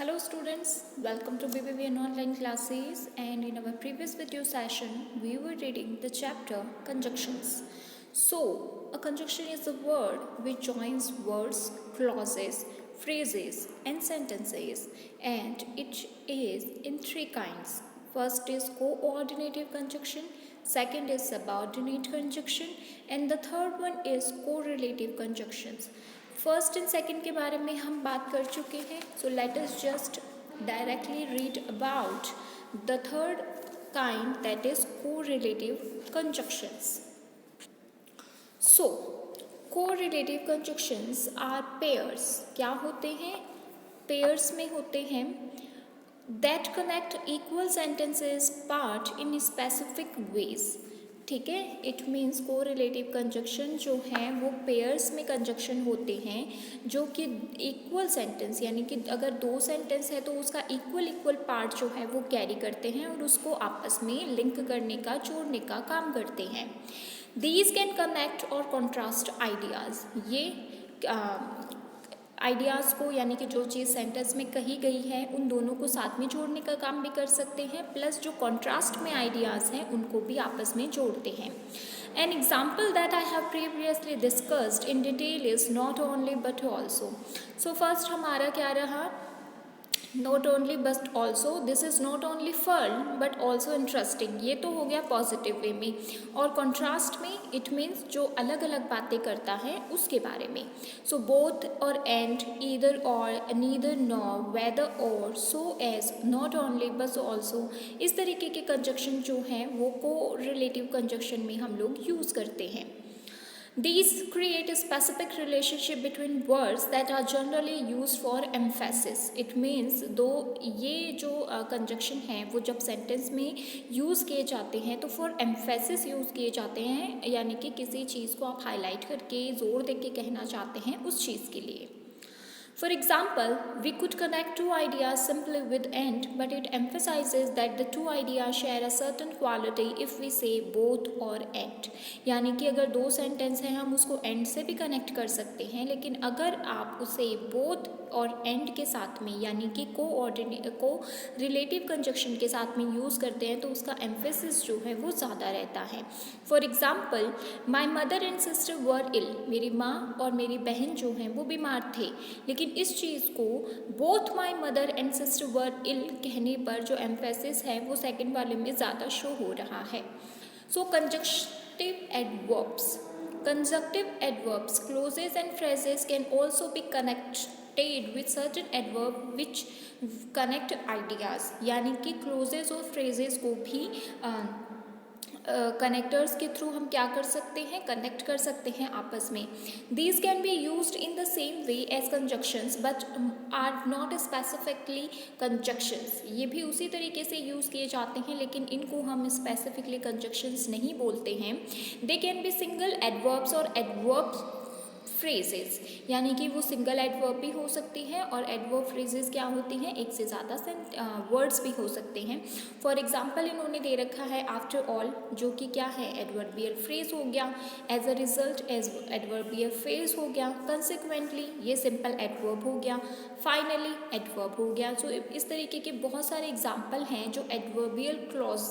Hello students, welcome to BBVN online classes, and in our previous video session we were reading the chapter conjunctions. So, a conjunction is a word which joins words, clauses, phrases and sentences, and it is in three kinds. First is coordinative conjunction, second is subordinate conjunction, and the third one is correlative conjunctions. First and second के बारे में हम बात कर चुके हैं. So let us just directly read about the third kind, that is correlative conjunctions. So correlative conjunctions are pairs. क्या होते हैं? पेयर्स में होते हैं that connect equal sentences part in specific ways. ठीक है, इट मीन्स कोरिलेटिव कंजक्शन जो है वो पेयर्स में कंजक्शन होते हैं जो कि इक्वल सेंटेंस, यानी कि अगर दो सेंटेंस है तो उसका इक्वल पार्ट जो है वो कैरी करते हैं और उसको आपस में लिंक करने का, जोड़ने का काम करते हैं. दीज कैन कनेक्ट और कॉन्ट्रास्ट आइडियाज़. ये आइडियाज़ को, यानी कि जो चीज़ सेंटेंस में कही गई है उन दोनों को साथ में जोड़ने का काम भी कर सकते हैं, प्लस जो कॉन्ट्रास्ट में आइडियाज़ हैं उनको भी आपस में जोड़ते हैं. An example that I have previously discussed in detail is not only but also. So first हमारा क्या रहा? Not only but also. This is not only fun but also interesting. ये तो हो गया पॉजिटिव वे में. और कॉन्ट्रास्ट में इट मीन्स जो अलग अलग बातें करता है उसके बारे में. सो बोथ और and, either or, neither nor, whether or, so as, not only but also, इस तरीके के कंजक्शन जो हैं वो को रिलेटिव कंजक्शन में हम लोग यूज़ करते हैं. These create a specific relationship between words that are generally used for emphasis. It means दो ये जो कंजक्शन है वो जब सेंटेंस में यूज़ किए जाते हैं तो फॉर एम्फेसिस यूज़ किए जाते हैं, यानी कि किसी चीज़ को आप हाईलाइट करके ज़ोर दे के कहना चाहते हैं उस चीज़ के लिए. For example, we could connect two ideas simply with and, but it emphasizes that the two ideas share a certain quality if we say both or and. यानी कि अगर दो सेंटेंस हैं हम उसको and से भी कनेक्ट कर सकते हैं, लेकिन अगर आप उसे both और and के साथ में, यानी कि को रिलेटिव कंजक्शन के साथ में यूज़ करते हैं तो उसका एम्फेसिस जो है वो ज़्यादा रहता है. For example, my mother and sister were ill. मेरी माँ और मेरी बहन जो हैं वो बीमार थे, लेकिन इस चीज़ को both my mother and sister were ill कहने पर जो एम्फेसिस है वो सेकंड वाले में ज़्यादा शो हो रहा है. So conjunctive adverbs. Conjunctive adverbs, clauses and phrases can also be connected with certain adverb which connect ideas. यानी कि clauses और phrases को भी कनेक्टर्स के थ्रू हम क्या कर सकते हैं? कनेक्ट कर सकते हैं आपस में. These can be used in the same way as conjunctions but are not specifically conjunctions. ये भी उसी तरीके से यूज़ किए जाते हैं लेकिन इनको हम स्पेसिफिकली कंजक्शंस नहीं बोलते हैं. They can be single adverbs और एडवर्ब्स फ्रेजेस, यानी कि वो सिंगल एडवर्ब भी हो सकती है और एडवर्ब फ्रेजेस क्या होती हैं? एक से ज़्यादा वर्ड्स भी हो सकते हैं. फॉर एग्जांपल इन्होंने दे रखा है आफ्टर ऑल, जो कि क्या है? एडवर्बियल फ्रेज हो गया. As a result adverbial phrase हो गया. कंसिक्वेंटली ये सिंपल एडवर्ब हो गया. फाइनली एडवर्ब हो गया. सो इस तरीके के बहुत सारे एग्जाम्पल हैं जो एडवर्बियल क्लॉज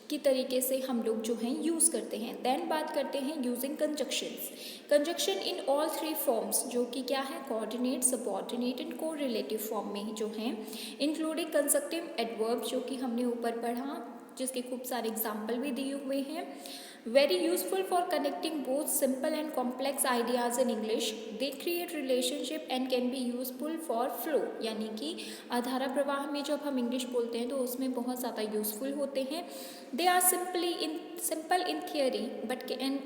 की तरीके से हम लोग जो हैं यूज़ करते हैं. देन बात करते हैं using conjunctions. Conjunction in all three forms, जो कि क्या है? Coordinate, subordinate and correlative form में जो हैं, इंक्लूडिंग कंजक्टिव एडवर्ब जो कि हमने ऊपर पढ़ा, जिसके खूब सारे एग्जाम्पल भी दिए हुए हैं. Very useful for connecting both simple and complex ideas in English. They create relationship and can be useful for flow. यानी कि धारा प्रवाह में जब हम इंग्लिश बोलते हैं तो उसमें बहुत ज़्यादा यूज़फुल होते हैं. They are simple in theory but can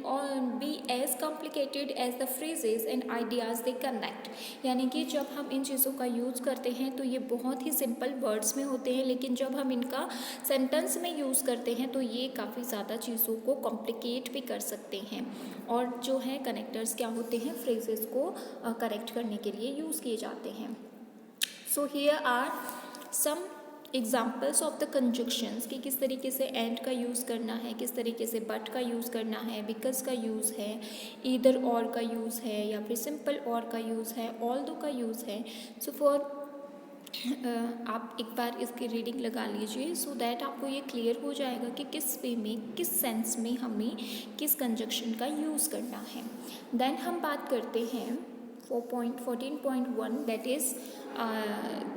be as complicated as the phrases and ideas they connect. यानी कि जब हम इन चीज़ों का यूज़ करते हैं तो ये बहुत ही सिंपल वर्ड्स में होते हैं, लेकिन जब हम इनका सेंटेंस में यूज़ करते हैं तो ये काफ़ी ज़्यादा चीज़ों को कॉम्प्लिकेट भी कर सकते हैं. और जो है कनेक्टर्स क्या होते हैं? फ्रेजेस को कनेक्ट करने के लिए यूज़ किए जाते हैं. So here are some examples of the conjunctions कि किस तरीके से एंड का यूज़ करना है, किस तरीके से बट का यूज़ करना है, बिकॉज का यूज़ है, ईदर और का यूज़ है, या फिर सिंपल और का यूज़ है, ऑल दो का यूज़ है. सो फॉर आप एक बार इसकी रीडिंग लगा लीजिए सो दैट आपको ये क्लियर हो जाएगा कि किस वे में, किस सेंस में हमें किस कंजक्शन का यूज़ करना है। देन हम बात करते हैं 14.1 that is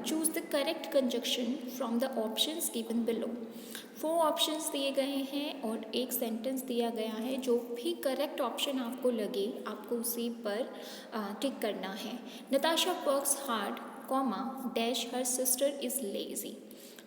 choose the correct conjunction from the options given below. 4 options दिए गए हैं और एक सेंटेंस दिया गया है। जो भी करेक्ट ऑप्शन आपको लगे आपको उसी पर टिक करना है। Natasha works hard comma dash her sister is lazy.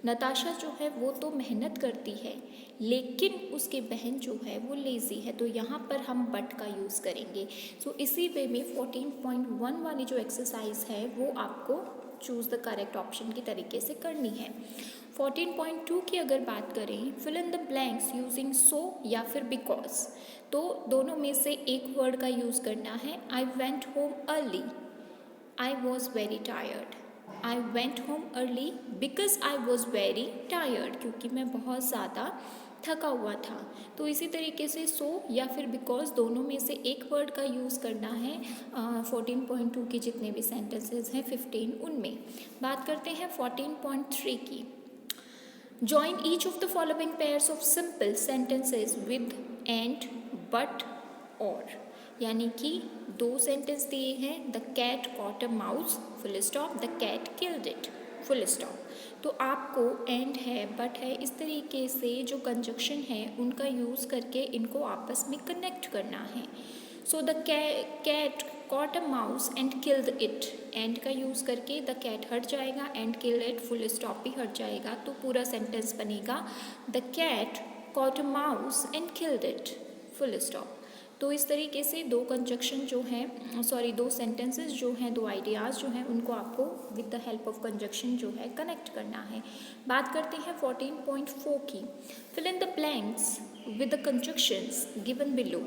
Natasha जो है वो तो मेहनत करती है लेकिन उसकी बहन जो है वो लेज़ी है, तो यहाँ पर हम बट का यूज़ करेंगे। सो इसी वे में 14.1 वाली जो एक्सरसाइज है वो आपको चूज़ द करेक्ट ऑप्शन की तरीके से करनी है। 14.2 की अगर बात करें, fill in the blanks using so या फिर बिकॉज, तो दोनों में से एक वर्ड का यूज़ करना है। I went home early, I was very tired. I went home early because I was very tired, क्योंकि मैं बहुत ज़्यादा थका हुआ था। तो इसी तरीके से सो या फिर बिकॉज दोनों में से एक वर्ड का यूज़ करना है। 14.2 की जितने भी सेंटेंसेस हैं 15 उनमें। बात करते हैं 14.3 की। Join each of the following pairs of simple sentences with and, but, or। यानी कि 2 सेंटेंस दिए हैं। The cat caught a mouse full stop, the cat killed it full stop. तो आपको एंड है, बट है, इस तरीके से जो कंजक्शन है उनका यूज़ करके इनको आपस में कनेक्ट करना है। So the cat caught a mouse and killed it, and का यूज़ करके द कैट हट जाएगा, and killed it full stop भी हट जाएगा, तो पूरा सेंटेंस बनेगा the cat caught a mouse and killed it full stop. तो इस तरीके से 2 कंजक्शन जो हैं, सॉरी 2 सेंटेंसेस जो हैं, 2 आइडियाज़ जो हैं उनको आपको with the help of conjunction जो है कनेक्ट करना है। बात करते हैं 14.4 की। Fill in the blanks with the conjunctions given below.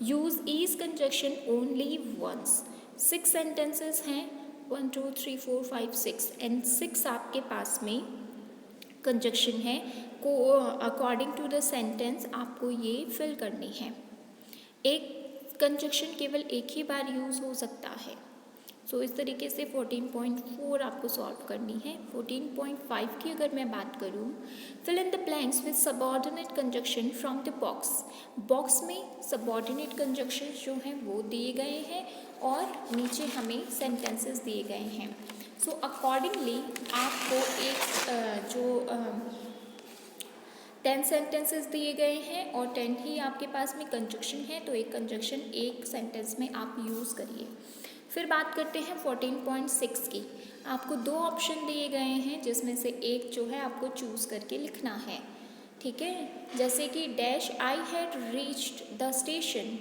Use each conjunction only once. 6 sentences हैं, 1 2 3 4 5 6 एंड 6 आपके पास में कंजक्शन है को अकॉर्डिंग टू द सेंटेंस आपको ये फिल करनी है। एक कंजक्शन केवल एक ही बार यूज़ हो सकता है। सो इस तरीके से 14.4 आपको सॉल्व करनी है। 14.5 की अगर मैं बात करूँ, fill in the blanks with subordinate conjunction from the box. Box में सबऑर्डिनेट कंजक्शन जो हैं वो दिए गए हैं और नीचे हमें सेंटेंसेस दिए गए हैं। सो अकॉर्डिंगली आपको एक जो 10 सेंटेंसेस दिए गए हैं और 10 ही आपके पास में कंजक्शन है, तो एक कंजक्शन एक सेंटेंस में आप यूज़ करिए। फिर बात करते हैं 14.6 की। आपको 2 ऑप्शन दिए गए हैं जिसमें से एक जो है आपको चूज़ करके लिखना है, ठीक है। जैसे कि dash I had reached the station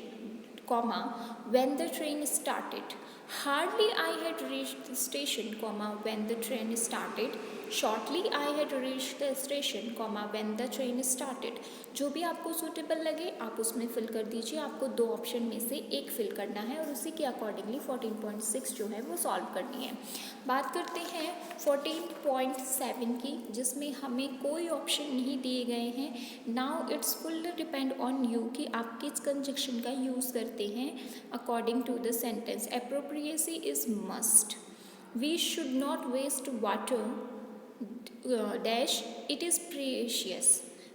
comma when the train started, hardly I had reached the station comma when the train started, shortly I had reached the station comma when the train started. जो भी आपको suitable लगे आप उसमें fill कर दीजिए। आपको 2 option में से एक फिल करना है और उसी के अकॉर्डिंगली 14.6 जो है वो सॉल्व करनी है। बात करते हैं 14.7 की, जिसमें हमें कोई ऑप्शन नहीं दिए गए हैं। Now it's fully depend on you कि आप किस कंजक्शन का यूज़ करते हैं according to the sentence. Appropriacy is must. We should not waste water dash it is precious,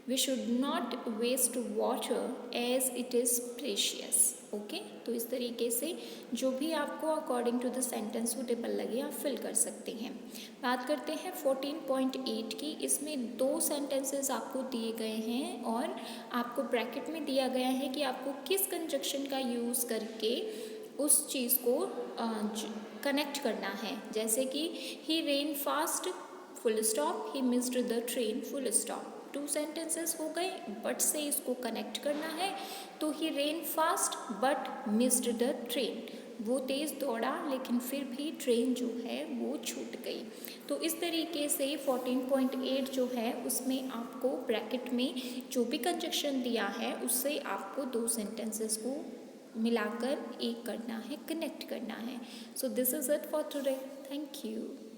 we should not waste water as it is precious। Okay, तो इस तरीके से जो भी आपको according to the sentence suitable लगे आप fill कर सकते हैं। बात करते हैं 14.8 की। इसमें 2 सेंटेंसेस आपको दिए गए हैं और आपको ब्रैकेट में दिया गया है कि आपको किस कंजक्शन का यूज़ करके उस चीज़ को कनेक्ट करना है। जैसे कि he ran fast full stop, he missed the train full stop. 2 sentences हो गए, बट से इसको कनेक्ट करना है। तो he ran fast but missed the train, वो तेज़ दौड़ा लेकिन फिर भी ट्रेन जो है वो छूट गई। तो इस तरीके से 14.8 जो है उसमें आपको ब्रैकेट में जो भी कंजक्शन दिया है उससे आपको 2 सेंटेंसेस को मिलाकर एक करना है, कनेक्ट करना है। So this is it for today. Thank you.